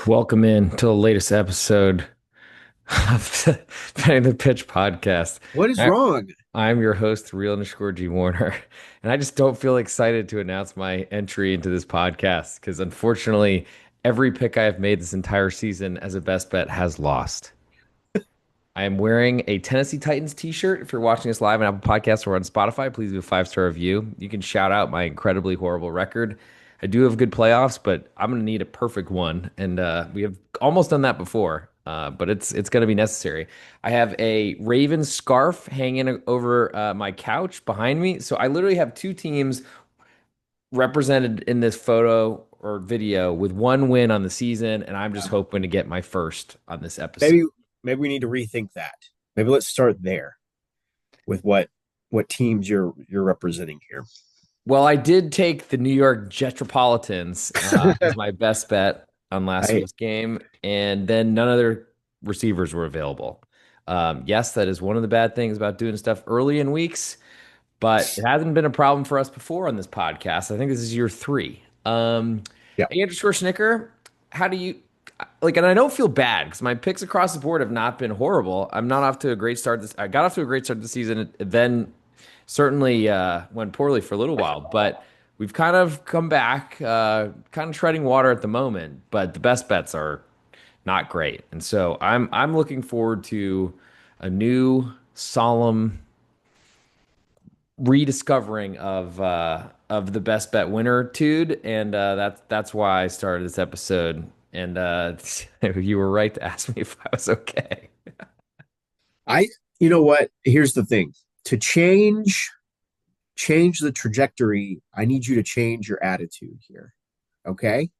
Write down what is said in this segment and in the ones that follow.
Welcome in to the latest episode of the Penny the Pitch podcast. What is I, wrong? I'm your host, Real Nishkur G. Warner, and I just don't feel excited to announce my entry into this podcast because unfortunately, every pick I have made this entire season as a best bet has lost. I am wearing a Tennessee Titans t-shirt. If you're watching us live on Apple Podcasts or on Spotify, please do a 5-star review. You can shout out my incredibly horrible record. I do have good playoffs, but I'm going to need a perfect one, and we have almost done that before, but it's going to be necessary. I have a Ravens scarf hanging over my couch behind me, so I literally have two teams represented in this photo or video with one win on the season, and I'm just hoping to get my first on this episode. Maybe maybe we need to rethink that. Maybe let's start there with what teams you're representing here. Well, I did take the New York Jetropolitans as my best bet on last I week's game, and then none of their receivers were available. Yes, that is one of the bad things about doing stuff early in weeks, but it hasn't been a problem for us before on this podcast. I think this is year three. yeah. Hey, Andrew Schwarzenegger, how do you like? And I don't feel bad because my picks across the board have not been horrible. I'm not off to a great start. I got off to a great start this season, then certainly went poorly for a little while, but we've kind of come back, kind of treading water at the moment. But the best bets are not great, and so I'm looking forward to a new solemn rediscovering of the best bet winner tude, and that's why I started this episode. And you were right to ask me if I was okay. I you know what? Here's the thing. To change the trajectory, I need you to change your attitude here. Okay?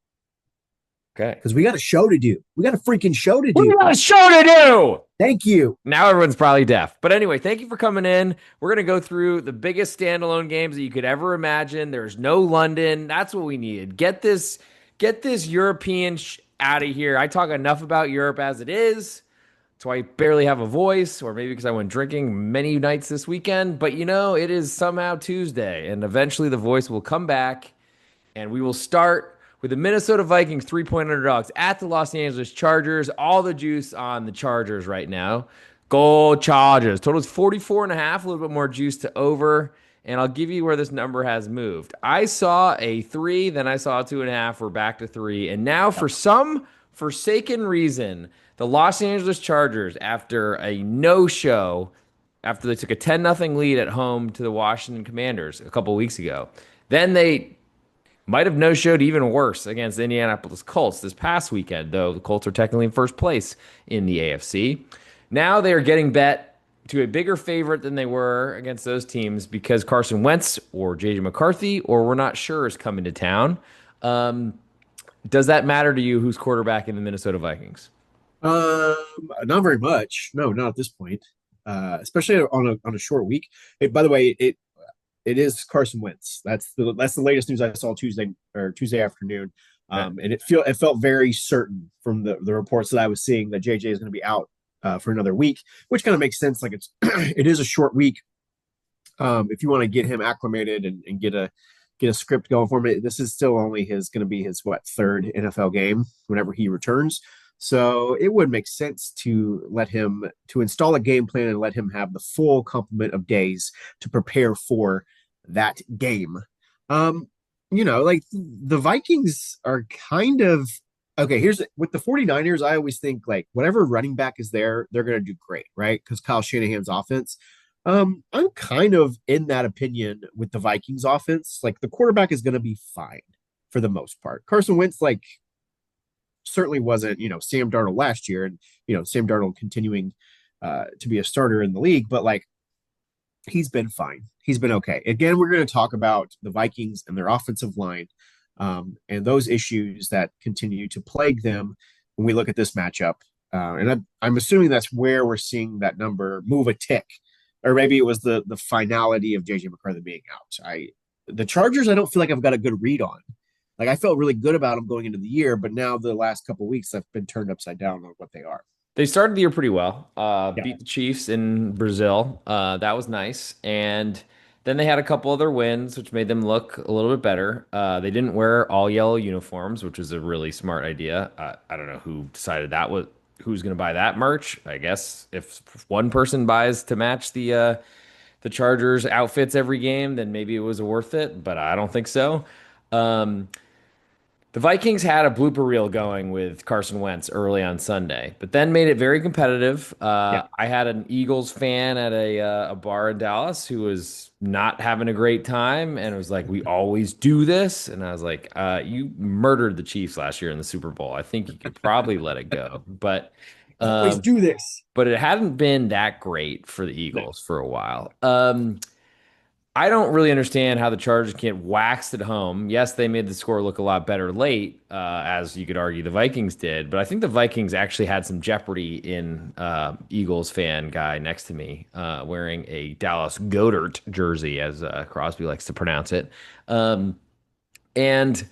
Okay. Because we got a show to do. We got a freaking show to We do. got a show to do. Thank you. Now everyone's probably deaf. But anyway, thank you for coming in. We're going to go through the biggest standalone games that you could ever imagine. There's no London. That's what we needed. Get this European out of here. I talk enough about Europe as it is. That's why I barely have a voice, or maybe because I went drinking many nights this weekend. But it is somehow Tuesday, and eventually the voice will come back. And we will start with the Minnesota Vikings 3-point underdogs at the Los Angeles Chargers. All the juice on the Chargers right now. Go Chargers. Total is 44 and a half, a little bit more juice to over. And I'll give you where this number has moved. I saw a 3, then I saw a 2.5. We're back to 3. And now, for some forsaken reason, the Los Angeles Chargers, after a no-show, after they took a 10-0 lead at home to the Washington Commanders a couple weeks ago, then they might have no-showed even worse against the Indianapolis Colts this past weekend, though the Colts are technically in first place in the AFC. Now they are getting bet to a bigger favorite than they were against those teams because Carson Wentz or J.J. McCarthy, or we're not sure, is coming to town. Um, does that matter to you who's quarterback in the Minnesota Vikings? Not very much. No, not at this point. Especially on a short week. By the way, it is Carson Wentz. That's the latest news I saw Tuesday afternoon. Okay. And it felt very certain from the reports that I was seeing that JJ is going to be out for another week, which kind of makes sense. Like it is a short week. If you want to get him acclimated and get a script going for him, this is still only going to be his third NFL game whenever he returns. So it would make sense to install a game plan and let him have the full complement of days to prepare for that game. Like the Vikings are kind of okay. Here's with the 49ers, I always think like whatever running back is there, they're gonna do great, right? Because Kyle Shanahan's offense. I'm kind of in that opinion with the Vikings offense. Like the quarterback is gonna be fine for the most part. Carson Wentz, like certainly wasn't, Sam Darnold last year, and Sam Darnold continuing to be a starter in the league, but like he's been fine. He's been okay. Again, we're going to talk about the Vikings and their offensive line, and those issues that continue to plague them when we look at this matchup. I'm assuming that's where we're seeing that number move a tick, or maybe it was the finality of JJ McCarthy being out. The Chargers, I don't feel like I've got a good read on. Like I felt really good about them going into the year, but now the last couple of weeks I've been turned upside down on what they are. They started the year pretty well. Yeah. Beat the Chiefs in Brazil. That was nice. And Then they had a couple other wins, which made them look a little bit better. They didn't wear all yellow uniforms, which was a really smart idea. I don't know who decided that was who's going to buy that merch. I guess if one person buys to match the Chargers outfits every game, then maybe it was worth it, but I don't think so. Um, the Vikings had a blooper reel going with Carson Wentz early on Sunday, but then made it very competitive. Yeah. I had an Eagles fan at a bar in Dallas who was not having a great time and was like, "We always do this," and I was like, "You murdered the Chiefs last year in the Super Bowl. I think you could probably let it go." Always Um, do this. but it hadn't been that great for the No. Eagles for a while. I don't really understand how the Chargers get waxed at home. Yes, they made the score look a lot better late, as you could argue the Vikings did, but I think the Vikings actually had some jeopardy in Eagles fan guy next to me wearing a Dallas Goedert jersey, as Crosby likes to pronounce it. Um, and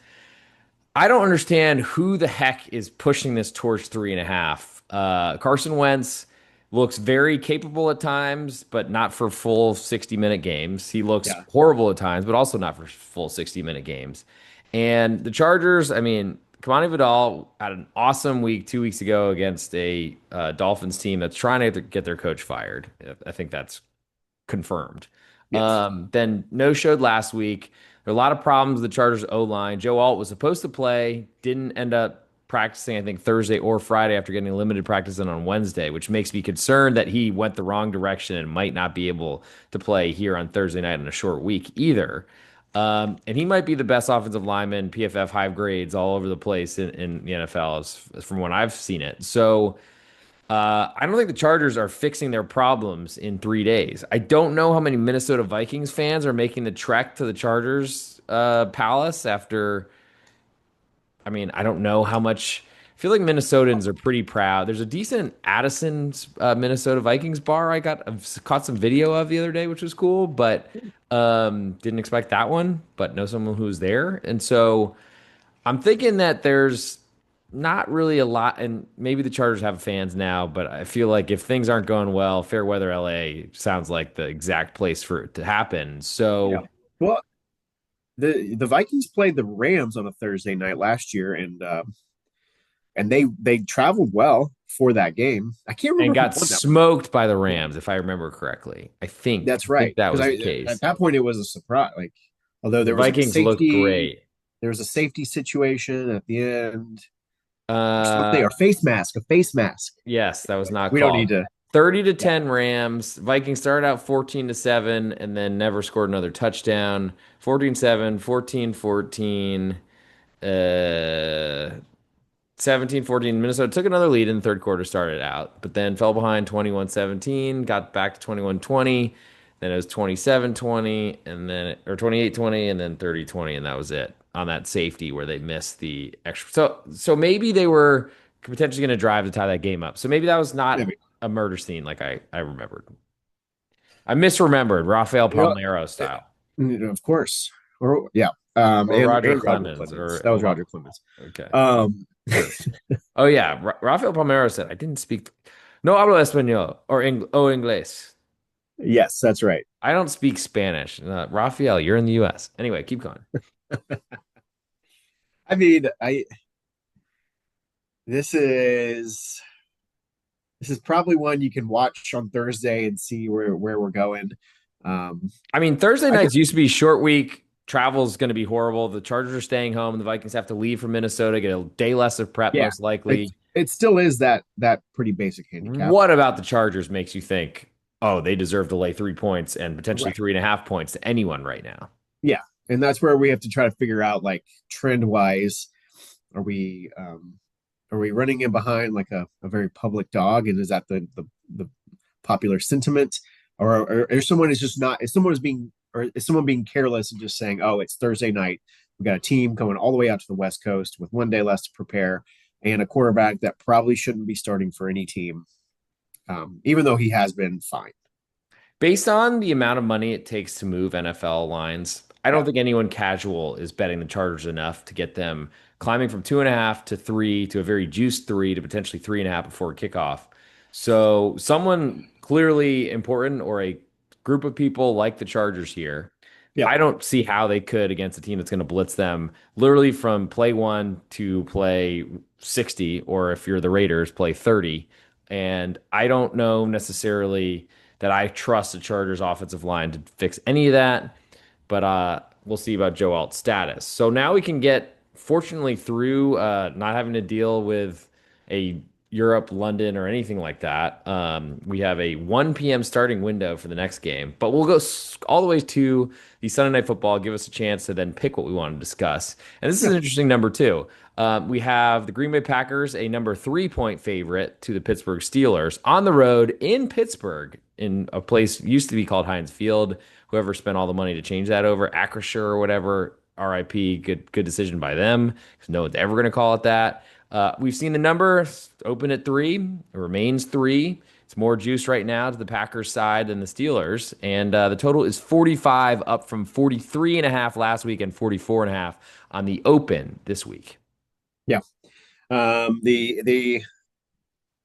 I don't understand who the heck is pushing this towards 3.5. Carson Wentz looks very capable at times, but not for full 60-minute games. He looks Yeah. horrible at times, but also not for full 60-minute games. And the Chargers, I mean, Kamani Vidal had an awesome week 2 weeks ago against a Dolphins team that's trying to get their coach fired. I think that's confirmed. Yes. Then no showed last week. There are a lot of problems with the Chargers O line. Joe Alt was supposed to play, didn't end up practicing, I think, Thursday or Friday after getting limited practice in on Wednesday, which makes me concerned that he went the wrong direction and might not be able to play here on Thursday night in a short week either. And he might be the best offensive lineman, PFF high grades all over the place in the NFL, as from when I've seen it. So I don't think the Chargers are fixing their problems in 3 days. I don't know how many Minnesota Vikings fans are making the trek to the Chargers palace after. I mean, I don't know how much. I feel like Minnesotans are pretty proud. There's a decent Addison's Minnesota Vikings bar I've caught some video of the other day, which was cool, but didn't expect that one, but know someone who's there. And so I'm thinking that there's not really a lot, and maybe the Chargers have fans now, but I feel like if things aren't going well, Fairweather LA sounds like the exact place for it to happen. Yeah. So, Well, the Vikings played the Rams on a Thursday night last year, and they traveled well for that game. I can't and remember who got won that one. smoked by the Rams, if I remember correctly. I That's think right, that because was the I at case. that point it was a surprise. Like, although The there was like a Vikings looked safety, great. there was a safety situation at the end, or something, Uh, or a face mask. yes, that was Anyway, not we don't called. need to. 30 to Yeah, 10 Rams. Vikings started out 14 to 7 and then never scored another touchdown. 14-7, 14-14. 17-14. Minnesota took another lead in the third quarter, started out, but then fell behind 21-17, got back to 21-20. Then it was 27-20, and then or 28-20, and then 30-20, and that was it on that safety where they missed the extra. So maybe they were potentially going to drive to tie that game up. So maybe that was not maybe. a murder scene like I remembered. I misremembered Rafael Well, Palmeiro style, of course, or yeah, or Roger and Roger Clemens, Clemens. That was Roger Clemens. okay. Um, Sure. Oh yeah, Rafael Palmeiro said I didn't speak. No hablo español or inglés. yes, that's right. I don't speak Spanish. Rafael, you're in the U.S. Anyway, keep going. I mean, I this is this is probably one you can watch on Thursday and see where we're going. Um, I mean, Thursday I could, nights used to be short week. Travel's going to be horrible. The Chargers are staying home. The Vikings have to leave from Minnesota, get a day less of prep, yeah, most likely. it still is that pretty basic handicap, What about the Chargers makes you think, oh, they deserve to lay 3 points and potentially right? 3.5 points to anyone right now? Yeah, and that's where we have to try to figure out, like, trend wise, are we are we running in behind like a very public dog, and is that the popular sentiment, or if someone is just not, if someone is being, or is someone being careless and just saying, oh, it's Thursday night, we got a team coming all the way out to the West Coast with one day less to prepare, and a quarterback that probably shouldn't be starting for any team, even though he has been fine. Based on the amount of money it takes to move NFL lines, I Yeah, don't think anyone casual is betting the Chargers enough to get them climbing from 2.5 to 3 to a very juiced 3 to potentially 3.5 before kickoff. So, someone clearly important or a group of people like the Chargers here. Yeah. I don't see how they could against a team that's going to blitz them literally from play 1 to play 60, or if you're the Raiders, play 30. And I don't know necessarily that I trust the Chargers offensive line to fix any of that, but we'll see about Joe Alt's status. So now we can get, fortunately, through not having to deal with a Europe, London, or anything like that. We have a 1 p.m. starting window for the next game, but we'll go all the way to the Sunday Night Football, give us a chance to then pick what we want to discuss. And this is Yeah. an interesting number, too. We have the Green Bay Packers, a number 3-point favorite to the Pittsburgh Steelers on the road in Pittsburgh, in a place used to be called Heinz Field. Whoever spent all the money to change that over, Acrisure or whatever, RIP, good decision by them, because no one's ever going to call it that. We've seen the number open at 3. It remains 3. It's more juice right now to the Packers side than the Steelers. And the total is 45, up from 43.5 last week and 44.5 on the open this week. Yeah. The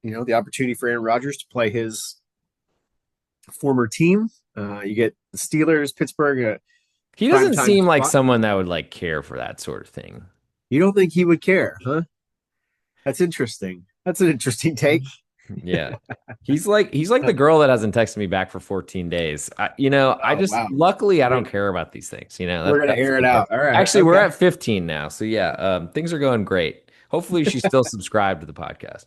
the opportunity for Aaron Rodgers to play his former team. You get the Steelers, Pittsburgh. He Prime doesn't time seem like spot. someone that would like care for that sort of thing. You don't think he would care, huh? That's interesting. That's an interesting take. Yeah. He's like the girl that hasn't texted me back for 14 days. I Oh just wow. luckily I don't Wait, care about these things. we're gonna That's air it okay. out. All right. Actually, we're Okay. at 15 now. So yeah, things are going great. Hopefully she's still subscribed to the podcast.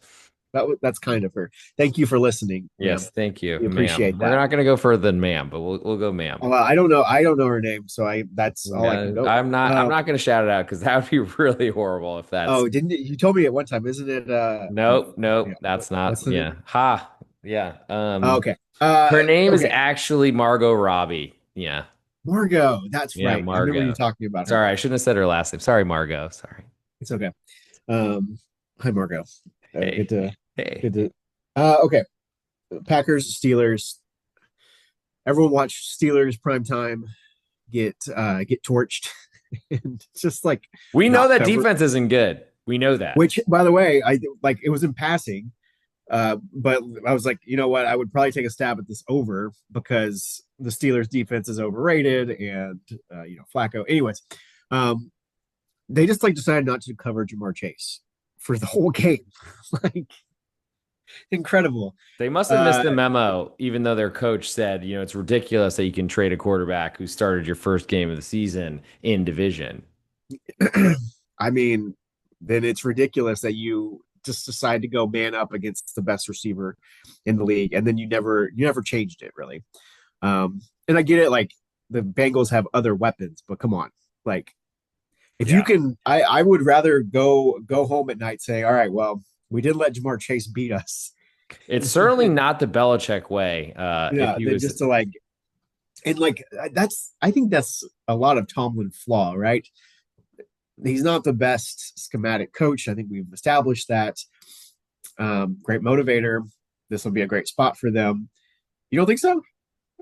That's kind of her. Thank you for listening, ma'am. Yes, thank you, We ma'am. appreciate We're that. not gonna go further than ma'am, but we'll go ma'am. Well, I don't know. I don't know her name, so that's all I can No, go with. I'm not gonna shout it out because that would be really horrible if that's Oh, didn't you told me at one time, isn't it nope, yeah, nope, that's not what's the yeah. name? Ha. Yeah. Oh, okay. Her name is Okay. actually Margot Robbie. Yeah. Margot, that's Yeah, right. I remember you Margot. talking about her. Sorry, I shouldn't have said her last name. Sorry, Margot. Sorry. It's okay. Hi Margot. Hey, Good to hey. good to okay. Packers, Steelers. Everyone watch Steelers prime time get torched and just like We know not that cover. defense isn't good. We know that. Which, by the way, I like it was in passing, but I was like, you know what? I would probably take a stab at this over because the Steelers' defense is overrated, and Flacco. Anyways, um, they just like decided not to cover Jamar Chase for the whole game. Like incredible. They must have missed Uh, the memo, even though their coach said, it's ridiculous that you can trade a quarterback who started your first game of the season in division. I mean, then it's ridiculous that you just decide to go man up against the best receiver in the league, and then you never changed it really. And I get it, like the Bengals have other weapons, but come on, like if you Yeah. can, I would rather go home at night saying, all right, well, we did let Jamar Chase beat us. It's certainly not the Belichick way. If Yeah, he then was, just to like and like that's I think that's a lot of Tomlin flaw, right? He's not the best schematic coach. I think we've established that. Great motivator. This will be a great spot for them. You don't think so?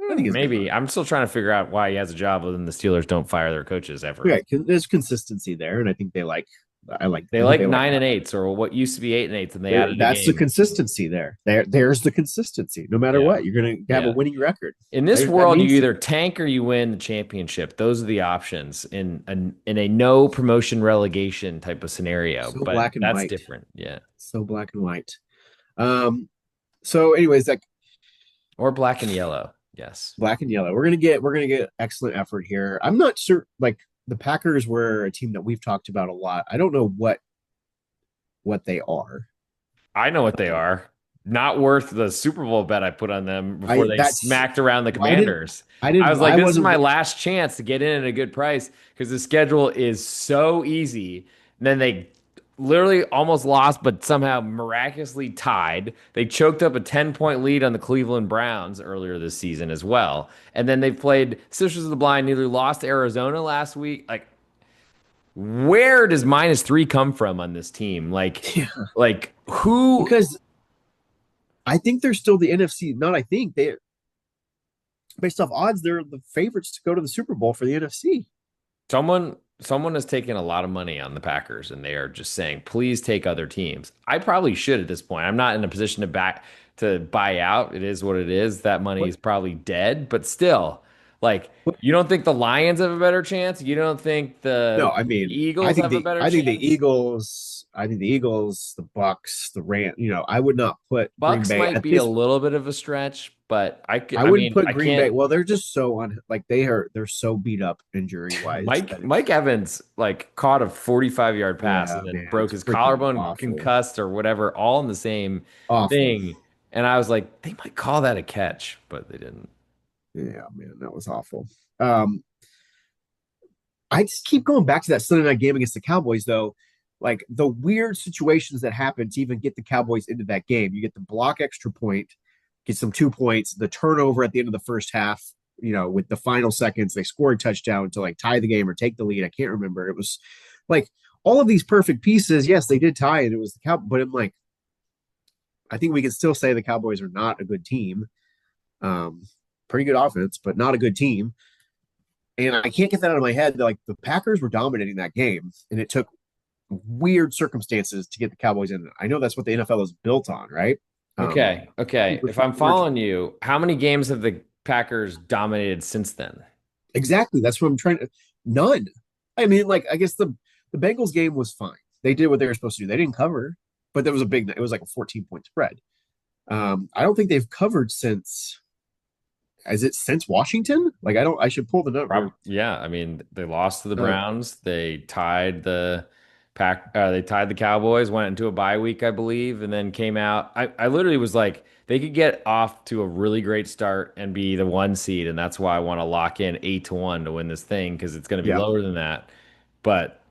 I think it's good. maybe I'm still trying to figure out why he has a job when the Steelers don't fire their coaches ever. Okay, there's consistency there, and I think they like. They I think like they like 9 and 8s, or what used to be 8 and 8s, and they added a that's the game. consistency there. There's the consistency. No matter Yeah, what, you're going to have a yeah. winning record. In this That world, you means either tank or you win the championship. Those are the options in a no promotion relegation type of scenario. so But black and that's white. different, yeah. So black and white. So, anyways, like Or black and yellow, yes. black and yellow. We're gonna get excellent effort here. I'm not sure. Like the Packers were a team that we've talked about a lot. I don't know what they are. I know what they are. Not worth the Super Bowl bet I put on them I before they that's smacked around the I didn't Commanders. I I didn't was like, I this is wasn't my last chance to get in at a good price because the schedule is so easy. And then they literally almost lost, but somehow miraculously tied. They choked up a 10-point lead on the Cleveland Browns earlier this season as well. And then they played Sisters of the Blind, nearly lost to Arizona last week. Like, where does -3 come from on this team? yeah, Like who? because I think they're still the NFC. Not I think they based off odds they're the favorites to go to the Super Bowl for the NFC. Someone someone has taken a lot of money on the Packers and they are just saying, please take other teams. I probably should at this point. I'm not in a position to buy out. It is what it is. That money What, is probably dead, but still, like, what, you don't think the Lions have a better chance? You don't think no, the I mean, Eagles have a better chance? I think the Eagles, the Bucks, the Rams. I would not put Green Bucks Bay might at be a this. little bit of a stretch, but I I wouldn't mean, put I Green Bay. can't. Well, they're just so on. Like they're so beat up injury wise that Mike it's Evans like caught a 45-yard pass yeah, and then man, broke it's his freaking collarbone, awful, concussed or whatever, all in the same awful. thing. And I was like, they might call that a catch, but they didn't. Yeah, man, that was awful. Um, I just keep going back to that Sunday night game against the Cowboys, though. Like the weird situations that happen to even get the Cowboys into that game. You get the block extra point, get some 2 points, the turnover at the end of the first half, with the final seconds, they score a touchdown to like tie the game or take the lead. I can't remember. It was like all of these perfect pieces. Yes, they did tie, and it was the Cow. But I'm like, I think we can still say the Cowboys are not a good team. Um, Pretty good offense, but not a good team. And I can't get that out of my head. Like the Packers were dominating that game, and it took weird circumstances to get the Cowboys in. I know that's what the NFL is built on, right? Okay. Okay. Super If I'm short. following you, how many games have the Packers dominated since then? Exactly. That's what I'm trying to. None. I mean, like I guess the Bengals game was fine. They did what they were supposed to do. They didn't cover, but there was a big. It was like a 14-point spread. I don't think they've covered since. Is it since Washington? Like I don't. I should pull the number. Yeah, I mean, they lost to the Uh, Browns. They tied the Cowboys, went into a bye week, I believe, and then came out. I literally was like, they could get off to a really great start and be the 1 seed, and that's why I want to lock in 8-1 to win this thing because it's going to be yeah, lower than that. But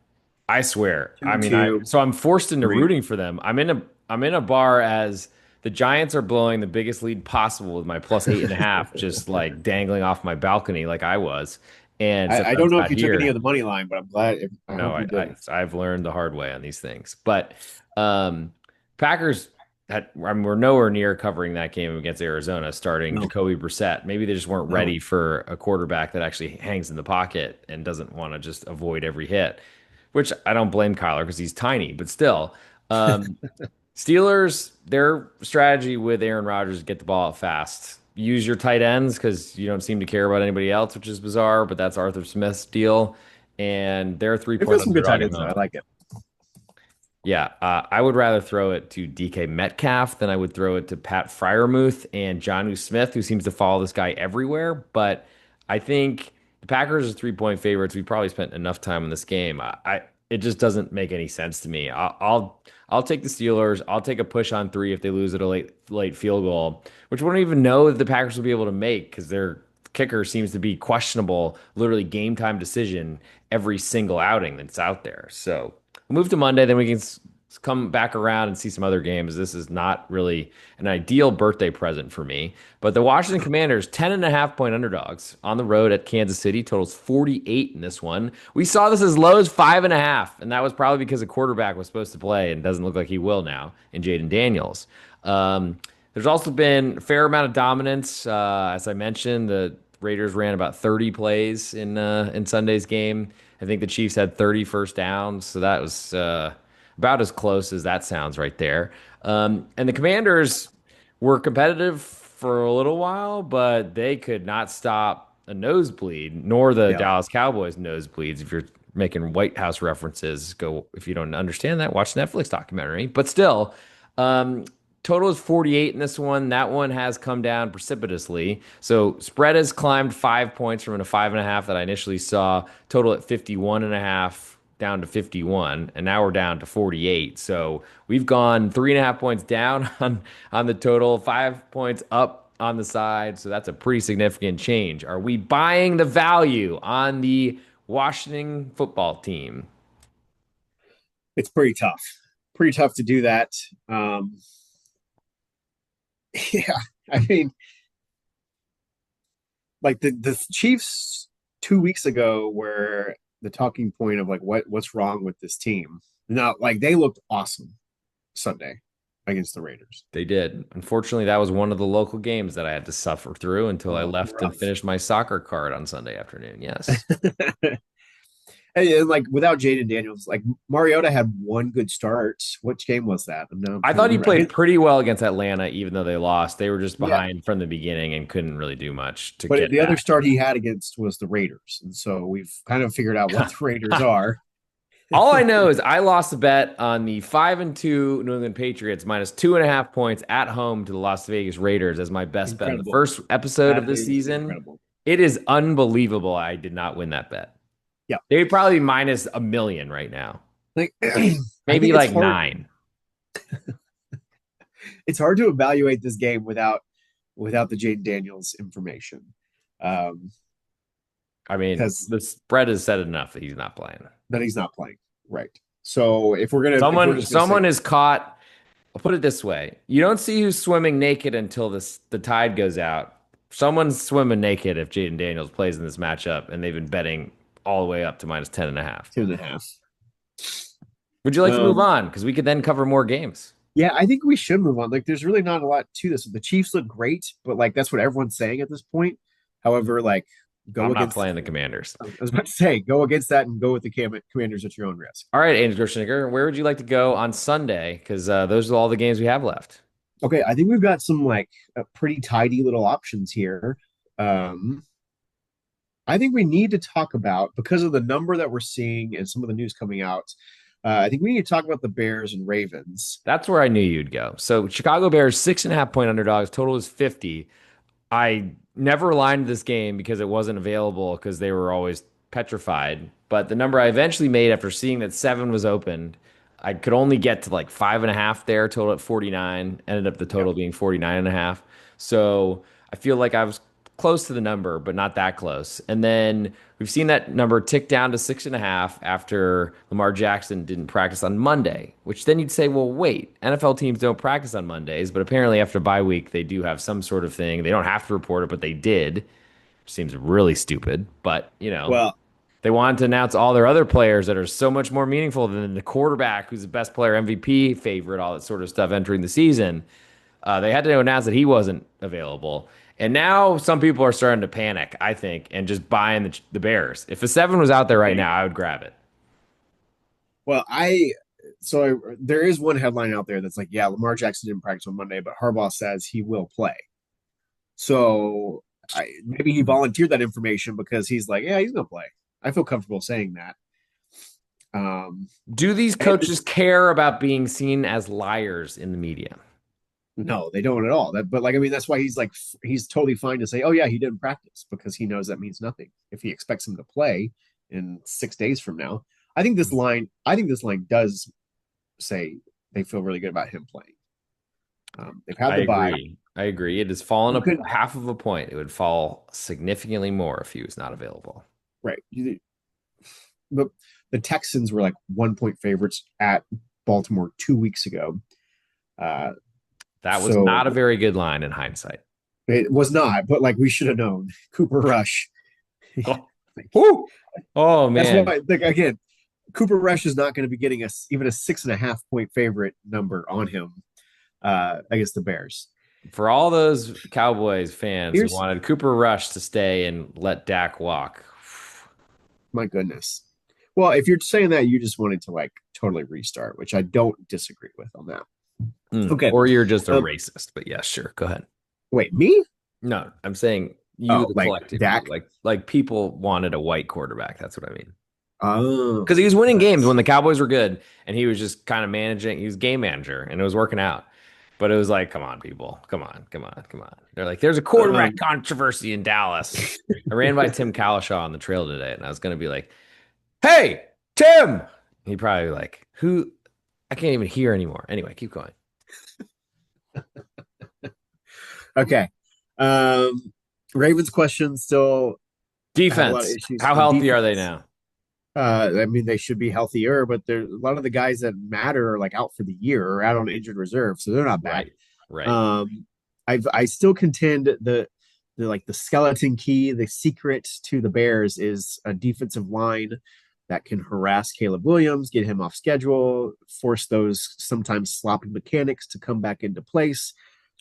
I swear. I mean, two, so I'm forced into three. rooting for them. I'm in a bar as the Giants are blowing the biggest lead possible with my plus 8.5, just like dangling off my balcony like I was. And I except don't I'm know if not you took any of here. the money line, but I'm glad. I No, hope you didn't. I've learned the hard way on these things. But um Packers we're nowhere near covering that game against Arizona, starting No, Jacoby Brissett. Maybe they just weren't no. ready for a quarterback that actually hangs in the pocket and doesn't want to just avoid every hit, which I don't blame Kyler because he's tiny, but still. Um, Steelers, their strategy with Aaron Rodgers is get the ball out fast. Use your tight ends because you don't seem to care about anybody else, which is bizarre, but that's Arthur Smith's deal. And they're a three They've point got some good underdog tight at ends. I home. like it. Yeah, I would rather throw it to DK Metcalf than I would throw it to Pat Fryermuth and Jonnu Smith, who seems to follow this guy everywhere. But I think the Packers are 3 point favorites. We probably spent enough time in this game. It just doesn't make any sense to me. I'll take the Steelers. I'll take a push on three if they lose at a late field goal, which we don't even know that the Packers will be able to make because their kicker seems to be questionable, literally game time decision every single outing that's out there. So. We'll move to Monday, then we can come back around and see some other games. This is not really an ideal birthday present for me. But the Washington Commanders, 10.5 point underdogs on the road at Kansas City, totals 48 in this one. We saw this as low as 5.5, and that was probably because a quarterback was supposed to play and doesn't look like he will now in Jaden Daniels. There's also been a fair amount of dominance. As I mentioned, the Raiders ran about 30 plays in Sunday's game. I think the Chiefs had 30 first downs, so that was about as close as that sounds right there. And the Commanders were competitive for a little while, but they could not stop a nosebleed, nor the Yeah. Dallas Cowboys nosebleeds. If you're making White House references, go if you don't understand that, watch the Netflix documentary. But still, um, total is 48 in this one. That one has come down precipitously. So spread has climbed 5 points from a 5.5 that I initially saw. Total at 51.5 down to 51, and now we're down to 48. So we've gone 3.5 points down on the total, 5 points up on the side. So that's a pretty significant change. Are we buying the value on the Washington football team? It's pretty tough. Pretty tough to do that. Um, yeah, I mean, like the Chiefs 2 weeks ago were the talking point of like what's wrong with this team. Now, like they looked awesome Sunday against the Raiders. They did. Unfortunately, that was one of the local games that I had to suffer through until I Oh, left and rough. finished my soccer card on Sunday afternoon. Yes. And like without Jaden Daniels, like Mariota had one good start. Which game was that? I'm I trying to thought he remember. played pretty well against Atlanta, even though they lost. They were just Yeah, behind from the beginning and couldn't really do much to but get the other back. start he had against was the Raiders, and so we've kind of figured out what the Raiders are. All I know is I lost a bet on the 5-2 New England Patriots minus 2.5 points at home to the Las Vegas Raiders as my best bet in the Incredible. first episode of That this is season. incredible. It is unbelievable. I did not win that bet. Yeah, They'd probably be minus 1 million right now, like I maybe think it's like hard. nine. It's hard to evaluate this game without the Jaden Daniels information. Um, I mean, because the spread has said enough that he's not playing. that he's not playing. Right. So if we're Someone, just gonna say someone is caught. I'll put it this way: you don't see who's swimming naked until the tide goes out. Someone's swimming naked if Jaden Daniels plays in this matchup, and they've been betting all the way up to minus 10.5. 2.5. Would you like to move Um, on? Because we could then cover more games. yeah, I think we should move on. Like, there's really not a lot to this. The Chiefs look great, but like that's what everyone's saying at this point. However, like go I'm not against. playing the Commanders. I was about to say go against that and go with the Commanders at your own risk. All right, Andrew Schnicker, where would you like to go on Sunday? Because those are all the games we have left. Okay, I think we've got some like pretty tidy little options here. Um, I think we need to talk about because of the number that we're seeing and some of the news coming out. I think we need to talk about the Bears and Ravens. That's where I knew you'd go. So Chicago Bears 6.5 point underdogs. Total is 50. I never lined this game because it wasn't available because they were always petrified. But the number I eventually made after seeing that 7 was opened, I could only get to like 5.5 there, total at 49. Ended up the Yep. total being 49.5. So I feel like I was close to the number, but not that close. And then we've seen that number tick down to 6.5 after Lamar Jackson didn't practice on Monday, which then you'd say, well, wait, NFL teams don't practice on Mondays, but apparently after bye week, they do have some sort of thing. They don't have to report it, but they did. Seems really stupid, but Well, they wanted to announce all their other players that are so much more meaningful than the quarterback, who's the best player, MVP favorite, all that sort of stuff entering the season. They had to announce that he wasn't available. And now some people are starting to panic, I think, and just buying the Bears. If a 7 was out there right now, I would grab it. well, there is one headline out there that's like, yeah, Lamar Jackson didn't practice on Monday, but Harbaugh says he will play. So maybe he volunteered that information because he's like, yeah, he's gonna play. I feel comfortable saying that. Do these And coaches care about being seen as liars in the media? no, they don't at all. But like, I mean, that's why he's totally fine to say, oh yeah, he didn't practice because he knows that means nothing. If he expects him to play in 6 days from now, I think this line does say they feel really good about him playing. They've had I the bye. agree. I agree. It has fallen You could a half of a point. It would fall significantly more if he was not available. right. But the Texans were like 1 point favorites at Baltimore 2 weeks ago. That was So not a very good line in hindsight. it was not, but like we should have known. Cooper Rush. Oh, woo! Oh That's man. why, like, again, Cooper Rush is not going to be getting even a 6.5 point favorite number on him against the Bears. For all those Cowboys fans who Here's wanted Cooper Rush to stay and let Dak walk. my goodness. Well, if you're saying that, you just wanted to like totally restart, which I don't disagree with on that. Okay. Or you're just a Um, racist. But yeah, sure. Go ahead. wait, me? No, I'm saying you, Oh, the like collective, Dak? like people wanted a white quarterback. That's what I mean. Oh, Because he was winning games when the Cowboys were good, and he was just kind of managing. He was game manager, and it was working out. But it was like, come on, people, come on, come on, come on. They're like, there's a quarterback controversy in Dallas. I ran by Tim Cowlishaw on the trail today, and I was gonna be like, hey, Tim. He probably like, who? I can't even hear anymore. Anyway, keep going. okay. Ravens question still had a lot of Defense. issues How on healthy are they defense. now? I mean, they should be healthier, but there's a lot of the guys that matter are like out for the year or out on injured reserve, so they're not back. Right, right. I still contend the like the skeleton key, the secret to the Bears is a defensive line that can harass Caleb Williams, get him off schedule, force those sometimes sloppy mechanics to come back into place.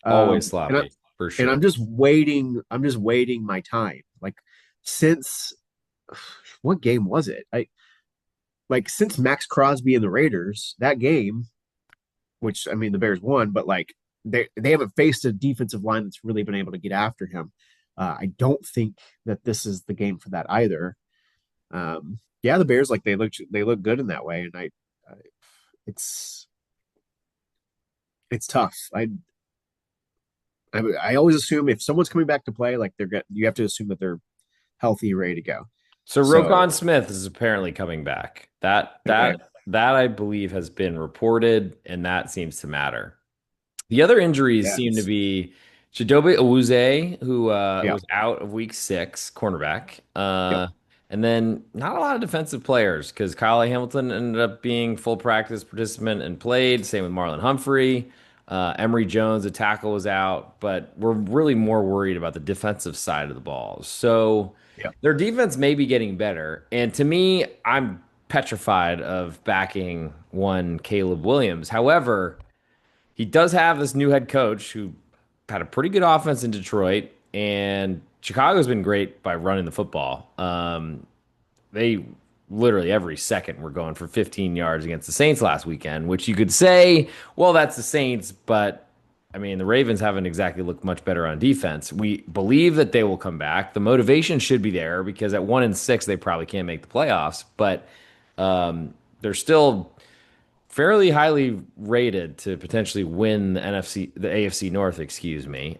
Always Um, and, I, sloppy for and I'm sure. just waiting. I'm just waiting my time. Like since what game was it? like since Max Crosby and the Raiders, that game, which I mean the Bears won, but like they haven't faced a defensive line that's really been able to get after him. I don't think that this is the game for that either. Yeah, the Bears like they look good in that way, and I it's it's tough. I always assume if someone's coming back to play, like you have to assume that they're healthy, ready to go. So So Roquan Smith is apparently coming back. That okay, that that I believe has been reported, and that seems to matter. The other injuries yeah, seem to be Chidobe Awuzie, who yeah, was out of week 6, cornerback. yep. And then not a lot of defensive players because Kyle Hamilton ended up being full practice participant and played. Same with Marlon Humphrey. Emory Jones, a tackle, was out, but we're really more worried about the defensive side of the ball. So Yeah. their defense may be getting better. And to me, I'm petrified of backing one Caleb Williams. However, he does have this new head coach who had a pretty good offense in Detroit, and Chicago's been great by running the football. They literally every second were going for 15 yards against the Saints last weekend, which you could say, well, that's the Saints, but I mean, the Ravens haven't exactly looked much better on defense. We believe that they will come back. The motivation should be there because at 1-6, they probably can't make the playoffs, but they're still fairly highly rated to potentially win the AFC North, excuse me,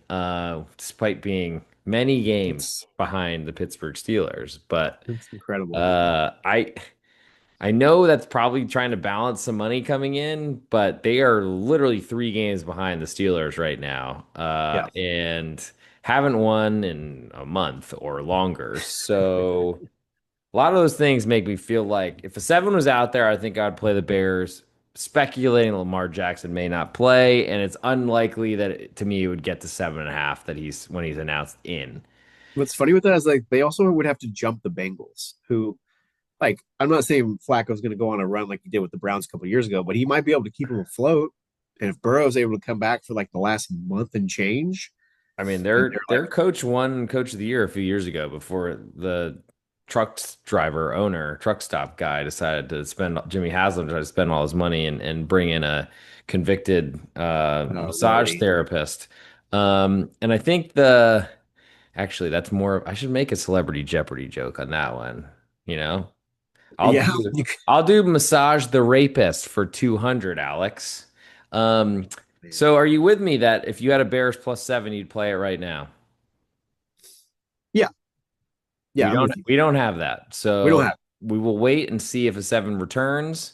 despite being many games It's behind the Pittsburgh Steelers. But it's incredible. uh, I I know that's probably trying to balance some money coming in, but they are literally 3 games behind the Steelers right now, Yeah. and haven't won in a month or longer. So a lot of those things make me feel like if a 7 was out there, I think I'd play the Bears. Speculating Lamar Jackson may not play, and it's unlikely that to me it would get to 7.5 that he's when he's announced in. What's funny with that is like they also would have to jump the Bengals, who like I'm not saying Flacco's going to go on a run like he did with the Browns a couple of years ago, but he might be able to keep them afloat. And if Burrow's able to come back for like the last month and change, I mean, and their they're like, their coach won Coach of the Year a few years ago before the truck stop guy decided to spend Jimmy Haslam tried to spend all his money and bring in a convicted oh massage lordy, therapist. And I think the actually that's more I should make a celebrity Jeopardy joke on that one. You know, I'll yeah, do I'll do massage the rapist for 200, Alex. Um, man. so are you with me that if you had a Bears +7, you'd play it right now? Yeah, yeah, I'm with you. We don't have that. We don't So have. we will wait and see if a 7 returns.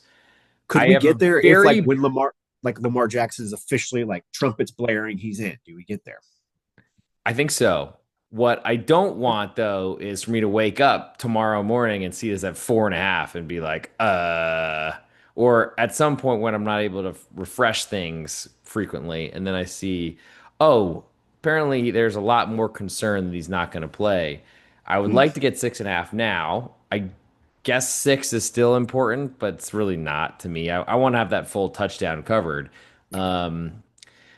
Could I we have a get there if like very when Lamar Jackson is officially like trumpets blaring, he's in? Do we get there? I think so. What I don't want though is for me to wake up tomorrow morning and see this at 4.5 and be like, or at some point when I'm not able to refresh things frequently, and then I see, oh, apparently there's a lot more concern that he's not going to play. I would Hmm. like to get 6.5 now. I guess 6 is still important, but it's really not to me. I want to have that full touchdown covered. Um,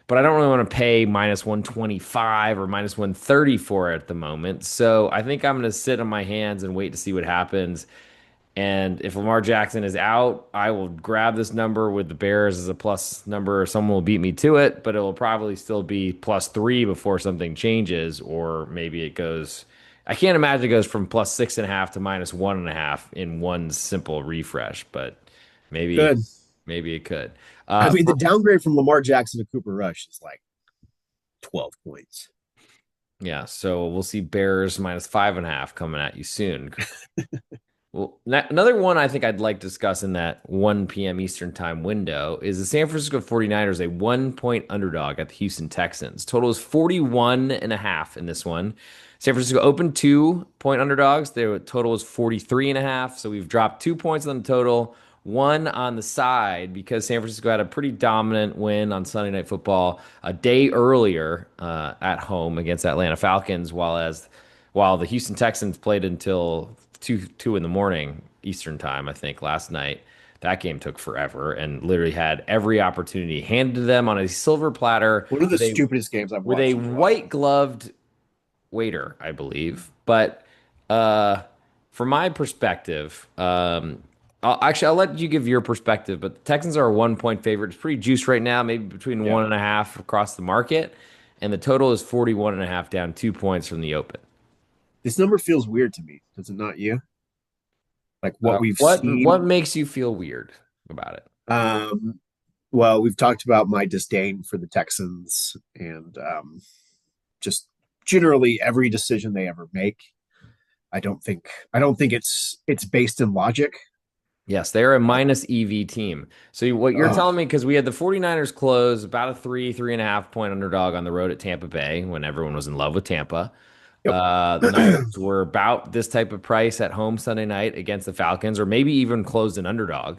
but I don't really want to pay -125 or -130 for it at the moment. So I think I'm going to sit on my hands and wait to see what happens. And if Lamar Jackson is out, I will grab this number with the Bears as a plus number. Someone will beat me to it, but it will probably still be +3 before something changes, or maybe it goes. I can't imagine it goes from +6.5 to -1.5 in one simple refresh, but maybe Good. maybe it could. I mean, the For downgrade from Lamar Jackson to Cooper Rush is like 12 points. Yeah, so we'll see Bears -5.5 coming at you soon. Well, another one I think I'd like to discuss in that 1 p.m. Eastern time window is the San Francisco 49ers, a 1 point underdog at the Houston Texans. Total is 41.5 in this one. San Francisco opened 2 point underdogs. Their total is 43.5. So we've dropped 2 points on the total, one on the side because San Francisco had a pretty dominant win on Sunday Night Football a day earlier at home against Atlanta Falcons, while the Houston Texans played until two in the morning Eastern time, I think, last night. That game took forever and literally had every opportunity handed to them on a silver platter One of the with a stupidest games I've with a watched in a while. white gloved waiter, I believe. But from my perspective, I'll let you give your perspective, but the Texans are a 1 point favorite. It's pretty juiced right now, maybe between Yeah. 1.5 across the market. And the total is 41.5, down 2 points from the open. This number feels weird to me. Does it not you? Like what we've What seen. makes you feel weird about it? Um, well, we've talked about my disdain for the Texans and just generally every decision they ever make. I don't think it's based in logic. Yes, they're a minus EV team. So what you're Oh, telling me, because we had the 49ers close about a 3.5 point underdog on the road at Tampa Bay when everyone was in love with Tampa. yep. The Niners were about this type of price at home Sunday night against the Falcons, or maybe even closed an underdog.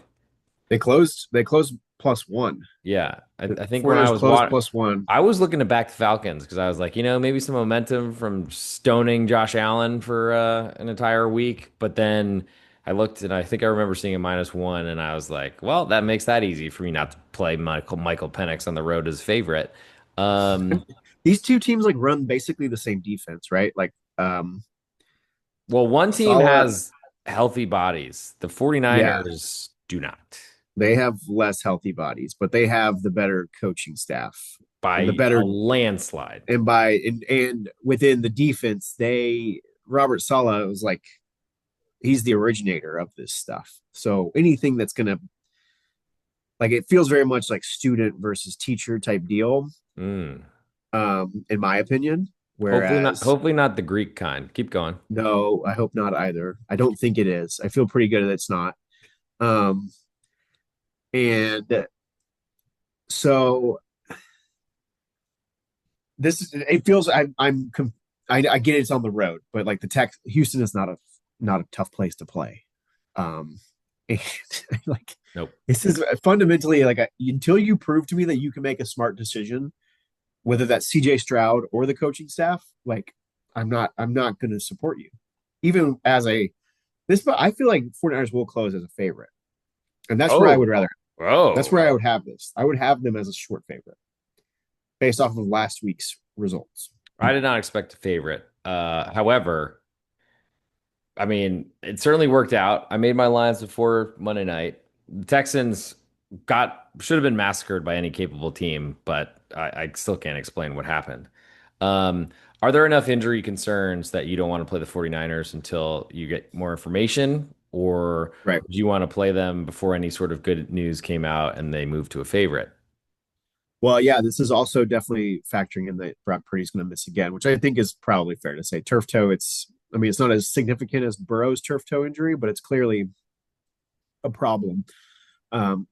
They closed +1. Yeah, The I think when I 49ers was closed watching, +1. I was looking to back the Falcons because I was like, maybe some momentum from stoning Josh Allen for an entire week. But then I looked and I think I remember seeing a -1, and I was like, well, that makes that easy for me not to play Michael Penix on the road as favorite. Um, These two teams like run basically the same defense, right? Like well, one team Salah, has healthy bodies. The yeah, 49ers do not they have less healthy bodies, but they have the better coaching staff and the by a better landslide. and within the defense, they Robert Salah was like he's the originator of this stuff. So anything that's gonna like it feels very much like student versus teacher type deal, Mm. in my opinion. Hopefully not. Whereas Hopefully not the Greek kind. Keep going. no, I hope not either. I don't think it is. I feel pretty good that it's not. Um, and so it feels I get it's on the road, but like the tech Houston is not a tough place to play. And like Nope. this is fundamentally like until you prove to me that you can make a smart decision, whether that's CJ Stroud or the coaching staff, like I'm not going to support you. Even as a this, but I feel like 49ers will close as a favorite, and that's where I would Oh, rather. That's oh. where I would have this. I would have them as a short favorite based off of last week's results. I did not expect a favorite. However, I mean, it certainly worked out. I made my lines before Monday night. The Texans got should have been massacred by any capable team, but I still can't explain what happened. Um, are there enough injury concerns that you don't want to play the 49ers until you get more information, or Right. do you want to play them before any sort of good news came out and they move to a favorite? Well, yeah, this is also definitely factoring in that Brock Purdy's going to miss again, which I think is probably fair to say. Turf toe, I mean, it's not as significant as Burrow's turf toe injury, but it's clearly a problem. Um,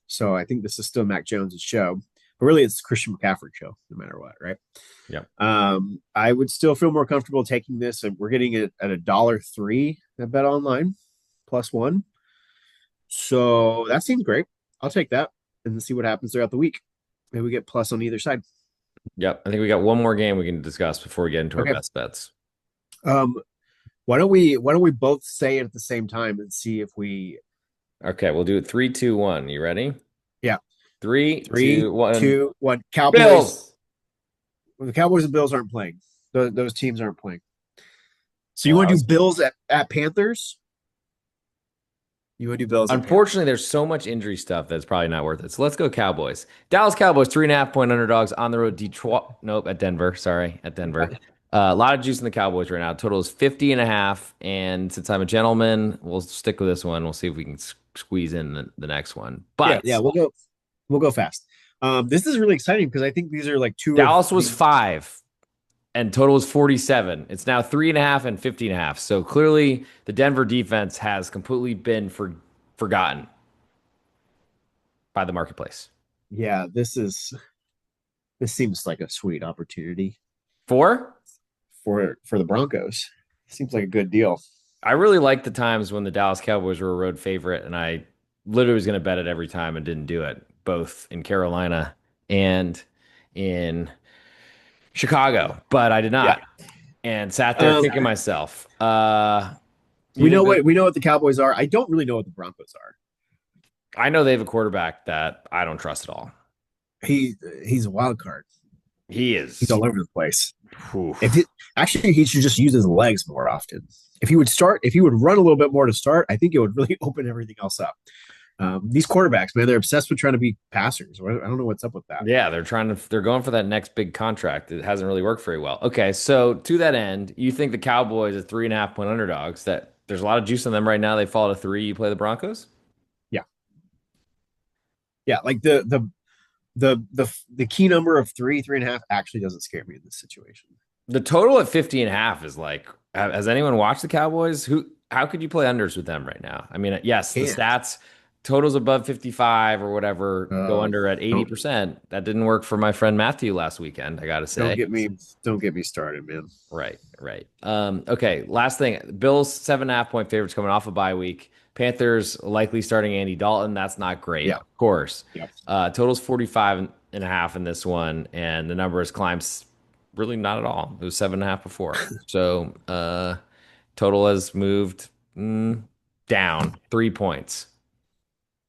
so I think this is still Mac Jones' show, but really it's Christian McCaffrey's show, no matter what, right? Yeah. I would still feel more comfortable taking this, and we're getting it at $1.03 at Bet Online +1. So that seems great. I'll take that and see what happens throughout the week. Maybe we get plus on either side. Yep. I think we got one more game we can discuss before we get into our Okay. best bets. Um, why don't we both say it at the same time and see if we Okay, we'll do it 3, 2, 1. You ready? yeah. Three, Three, two, one. 2, 1. Cowboys. Bills. Well, the Cowboys and Bills aren't playing. Those teams aren't playing. So you Well, want to do Bills at Panthers? You want to do Bills at Panthers? unfortunately, there's so much injury stuff that's probably not worth it. So let's go Cowboys. Dallas Cowboys, 3.5 point underdogs on the road. Detroit, nope, at Denver. Sorry, at Denver. A lot of juice in the Cowboys right now. Total is 50.5. And since I'm a gentleman, we'll stick with this one. We'll see if we can squeeze in the next one. Yeah, But yeah, we'll go fast. This is really exciting because I think these are like two of Dallas was the 5 and total is 47. It's now 3.5 and 50.5. So clearly the Denver defense has completely been forgotten by the marketplace. yeah, this seems like a sweet opportunity 4? for the Broncos. Seems like a good deal. I really like the times when the Dallas Cowboys were a road favorite, and I literally was going to bet it every time and didn't do it, both in Carolina and in Chicago, but I did Yeah. not, and sat there Um, thinking myself, you we know think that what we know what the Cowboys are. I don't really know what the Broncos are. I know they have a quarterback that I don't trust at all. He he's a wild card. He He's is. all over the place. Whew. If it, actually he should just use his legs more often. if he would run a little bit more to start, I think it would really open everything else up. These quarterbacks, man, they're obsessed with trying to be passers. I don't know what's up with that. Yeah, they're going for that next big contract. It hasn't really worked very well. Okay, so to that end, you think the Cowboys are 3.5 point underdogs? That there's a lot of juice on them right now. They fall to 3. You play the Broncos? Yeah, yeah. Like the key number of 3.5 actually doesn't scare me in this situation. The total at 50.5 is like, has anyone watched the Cowboys? How could you play unders with them right now? I mean, yes, the Can't. stats, totals above 55 or whatever, go Oh, under at don't 80%. That didn't work for my friend Matthew last weekend, I gotta don't say. get me don't get me started, man. Right, right. Okay, last thing. Bills 7.5 point favorites coming off a bye week. Panthers likely starting Andy Dalton. That's not great, Yeah, of course. yeah. Totals 45.5 in this one, and the number has climbed really not at all. It was 7.5 before. So total has moved down 3 points.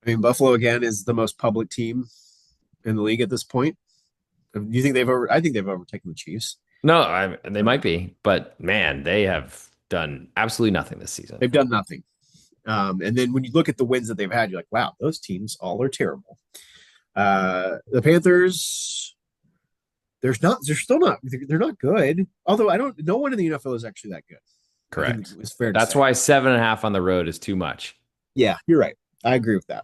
I mean, Buffalo again is the most public team in the league at this point. Do you think they've over? I think they've overtaken the Chiefs. No, they might be, but man, they have done absolutely nothing this season. They've done nothing. And then when you look at the wins that they've had, you're like, wow, those teams all are terrible. The Panthers, they're not good. Although no one in the NFL is actually that good. I think Correct. it's fair to That's say. why 7.5 on the road is too much. Yeah, you're right. I agree with that.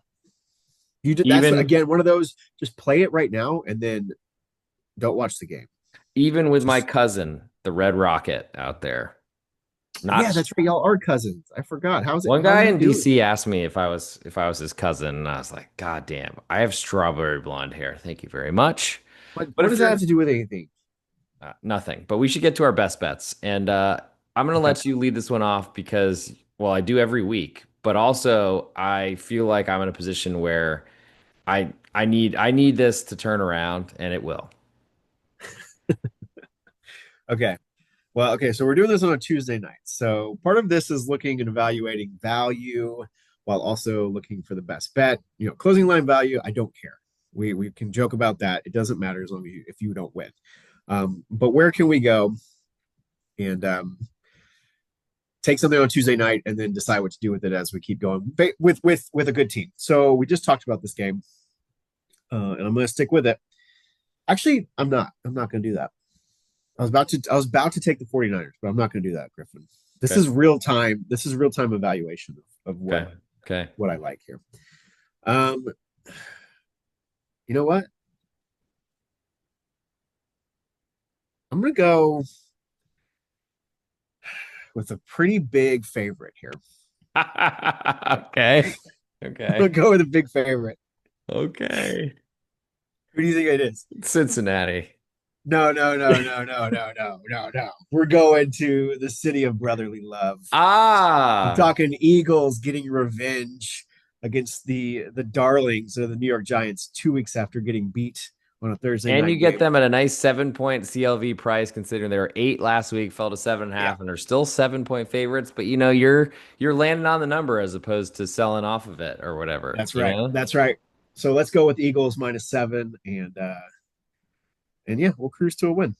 That's Even again one of those. Just play it right now, and then don't watch the game. even with my Just cousin, the Red Rocket out there. yeah, Not that's right. Y'all are cousins. I forgot. How's it? one How's guy he in doing? DC asked me if I was his cousin, and I was like, God damn, I have strawberry blonde hair. Thank you very much. What does But that have to do with anything? nothing. But we should get to our best bets. And I'm going to Okay. let you lead this one off because, well, I do every week, but also I feel like I'm in a position where I need this to turn around, and it will. Okay. Well, okay. So we're doing this on a Tuesday night. So part of this is looking and evaluating value while also looking for the best bet. Closing line value. I don't care. We can joke about that. It doesn't matter as long as if you don't win. But where can we go and take something on Tuesday night and then decide what to do with it as we keep going with a good team. So we just talked about this game, and I'm going to stick with it. Actually, I'm not. I'm not going to do that. I was about to take the 49ers, but I'm not going to do that, Griffin. This Okay. is real time. This is real time evaluation of Okay. Okay. what I like here. Um, you know what? I'm going to go with a pretty big favorite here. Okay. I'm going Okay. to go with a big favorite. Okay. Who do you think it is? Cincinnati. No, no, no, no, no, no, no, no, no. We're going to the city of brotherly love. I'm Ah, talking Eagles getting revenge against the darlings of the New York Giants 2 weeks after getting beat on a Thursday and you night get game. them at a nice 7 point CLV price, considering they were 8 last week, fell to seven and a Yeah, half, and they're still 7 point favorites. But you're landing on the number as opposed to selling off of it or whatever. that's right. That's right. So let's go with Eagles -7 and yeah, we'll cruise to a win.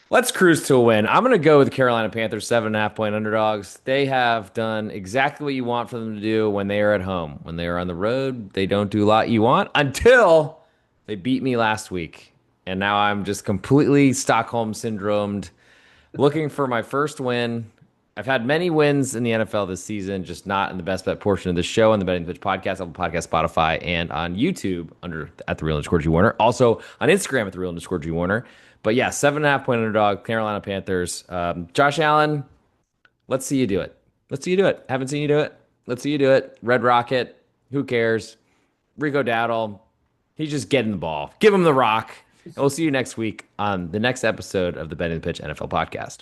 Let's cruise to a win. I'm going to go with the Carolina Panthers 7.5 point underdogs. They have done exactly what you want for them to do when they are at home. When they are on the road, they don't do a lot you want until they beat me last week. And now I'm just completely Stockholm syndromed, looking for my first win. I've had many wins in the NFL this season, just not in the best bet portion of the show on the Betting Pitch podcast, Apple Podcast, Spotify, and on YouTube under at the real underscore G Warner. Also on Instagram at the real underscore G Warner. But yeah, 7.5 point underdog, Carolina Panthers. Josh Allen, let's see you do it. Let's see you do it. Haven't seen you do it. Let's see you do it. Red Rocket, who cares? Rico Dowdle, he's just getting the ball. Give him the rock. And we'll see you next week on the next episode of the Betting Pitch NFL podcast.